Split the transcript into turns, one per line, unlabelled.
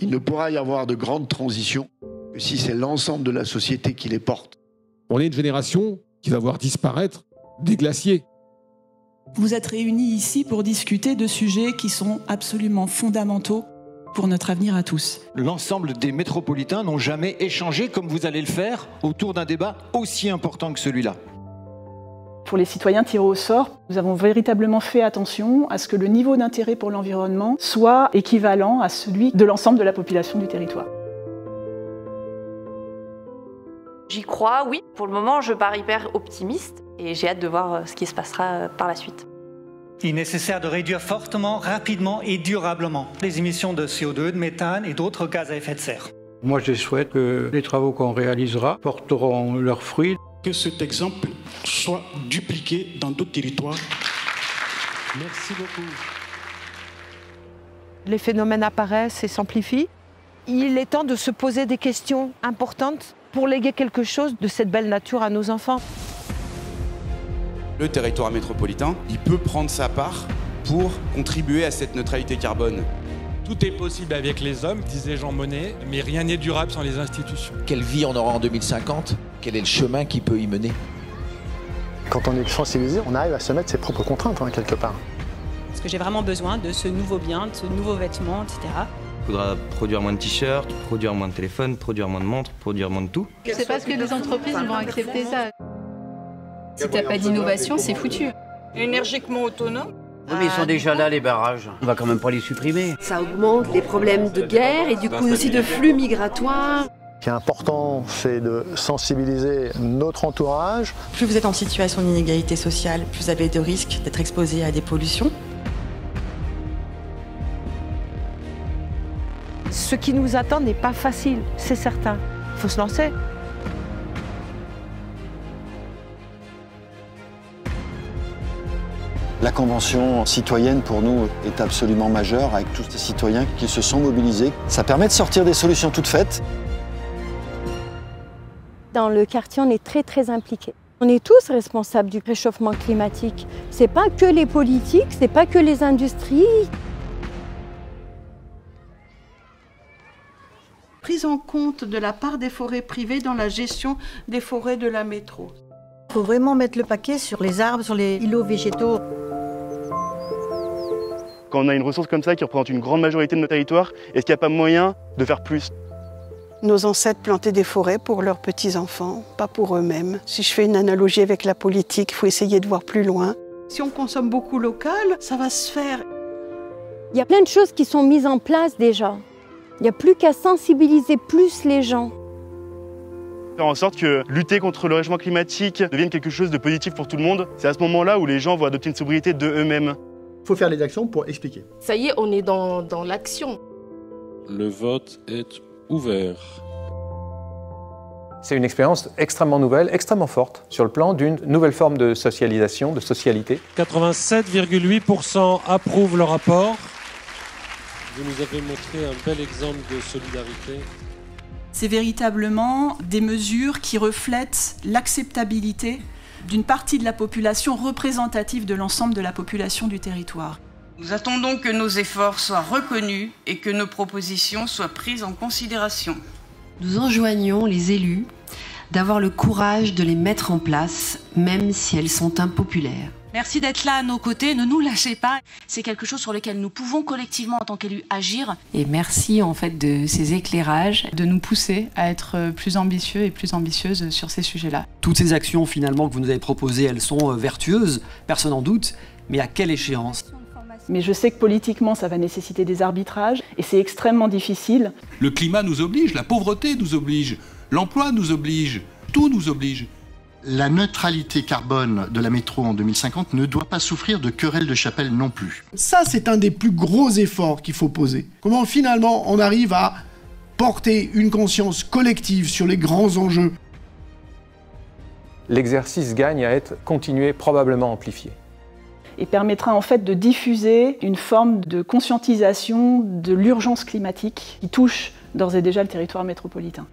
Il ne pourra y avoir de grande transition que si c'est l'ensemble de la société qui les porte.
On est une génération qui va voir disparaître des glaciers.
Vous êtes réunis ici pour discuter de sujets qui sont absolument fondamentaux pour notre avenir à tous.
L'ensemble des métropolitains n'ont jamais échangé comme vous allez le faire autour d'un débat aussi important que celui-là.
Pour les citoyens tirés au sort, nous avons véritablement fait attention à ce que le niveau d'intérêt pour l'environnement soit équivalent à celui de l'ensemble de la population du territoire.
J'y crois, oui. Pour le moment, je pars hyper optimiste et j'ai hâte de voir ce qui se passera par la suite.
Il est nécessaire de réduire fortement, rapidement et durablement les émissions de CO2, de méthane et d'autres gaz à effet de serre.
Moi, je souhaite que les travaux qu'on réalisera porteront leurs fruits.
Que cet exemple soit dupliqué dans d'autres territoires.
Merci beaucoup.
Les phénomènes apparaissent et s'amplifient. Il est temps de se poser des questions importantes pour léguer quelque chose de cette belle nature à nos enfants.
Le territoire métropolitain, il peut prendre sa part pour contribuer à cette neutralité carbone.
Tout est possible avec les hommes, disait Jean Monnet, mais rien n'est durable sans les institutions.
Quelle vie on aura en 2050 ? Quel est le chemin qui peut y mener ?
Quand on est sensibilisé, on arrive à se mettre ses propres contraintes, quelque part.
Est-ce que j'ai vraiment besoin de ce nouveau bien, de ce nouveau vêtement, etc.
Il faudra produire moins de t-shirts, produire moins de téléphones, produire moins de montres, produire moins de tout.
C'est parce que les entreprises vont accepter ça. Si t'as pas d'innovation, c'est foutu.
Énergiquement autonome.
Oui, mais ils sont déjà là, les barrages. On va quand même pas les supprimer.
Ça augmente les problèmes de guerre et du coup aussi de flux migratoires.
Ce qui est important, c'est de sensibiliser notre entourage.
Plus vous êtes en situation d'inégalité sociale, plus vous avez de risques d'être exposé à des pollutions.
Ce qui nous attend n'est pas facile, c'est certain. Il faut se lancer.
La convention citoyenne, pour nous, est absolument majeure, avec tous ces citoyens qui se sont mobilisés. Ça permet de sortir des solutions toutes faites.
Dans le quartier, on est très impliqués. On est tous responsables du réchauffement climatique. C'est pas que les politiques, c'est pas que les industries.
Prise en compte de la part des forêts privées dans la gestion des forêts de la métro.
Il faut vraiment mettre le paquet sur les arbres, sur les îlots végétaux.
Quand on a une ressource comme ça qui représente une grande majorité de nos territoires, est-ce qu'il n'y a pas moyen de faire plus ?
Nos ancêtres plantaient des forêts pour leurs petits-enfants, pas pour eux-mêmes. Si je fais une analogie avec la politique, il faut essayer de voir plus loin. Si on consomme beaucoup local, ça va se faire.
Il y a plein de choses qui sont mises en place déjà. Il n'y a plus qu'à sensibiliser plus les gens.
Faire en sorte que lutter contre le réchauffement climatique devienne quelque chose de positif pour tout le monde, c'est à ce moment-là où les gens vont adopter une sobriété de eux-mêmes.
Il faut faire les actions pour expliquer.
Ça y est, on est dans l'action.
Le vote est ouvert.
C'est une expérience extrêmement nouvelle, extrêmement forte, sur le plan d'une nouvelle forme de socialisation, de socialité.
87,8% approuvent le rapport. Vous nous avez montré un bel exemple de solidarité.
C'est véritablement des mesures qui reflètent l'acceptabilité d'une partie de la population représentative de l'ensemble de la population du territoire.
Nous attendons que nos efforts soient reconnus et que nos propositions soient prises en considération.
Nous enjoignons les élus d'avoir le courage de les mettre en place, même si elles sont impopulaires.
Merci d'être là à nos côtés, ne nous lâchez pas. C'est quelque chose sur lequel nous pouvons collectivement en tant qu'élus agir.
Et merci en fait de ces éclairages, de nous pousser à être plus ambitieux et plus ambitieuses sur ces sujets-là.
Toutes ces actions finalement que vous nous avez proposées, elles sont vertueuses, personne n'en doute, mais à quelle échéance ?
Mais je sais que politiquement, ça va nécessiter des arbitrages et c'est extrêmement difficile.
Le climat nous oblige, la pauvreté nous oblige, l'emploi nous oblige, tout nous oblige.
La neutralité carbone de la métro en 2050 ne doit pas souffrir de querelles de chapelle non plus.
Ça, c'est un des plus gros efforts qu'il faut poser. Comment finalement on arrive à porter une conscience collective sur les grands enjeux.
L'exercice gagne à être continué, probablement amplifié.
Et permettra en fait de diffuser une forme de conscientisation de l'urgence climatique qui touche d'ores et déjà le territoire métropolitain.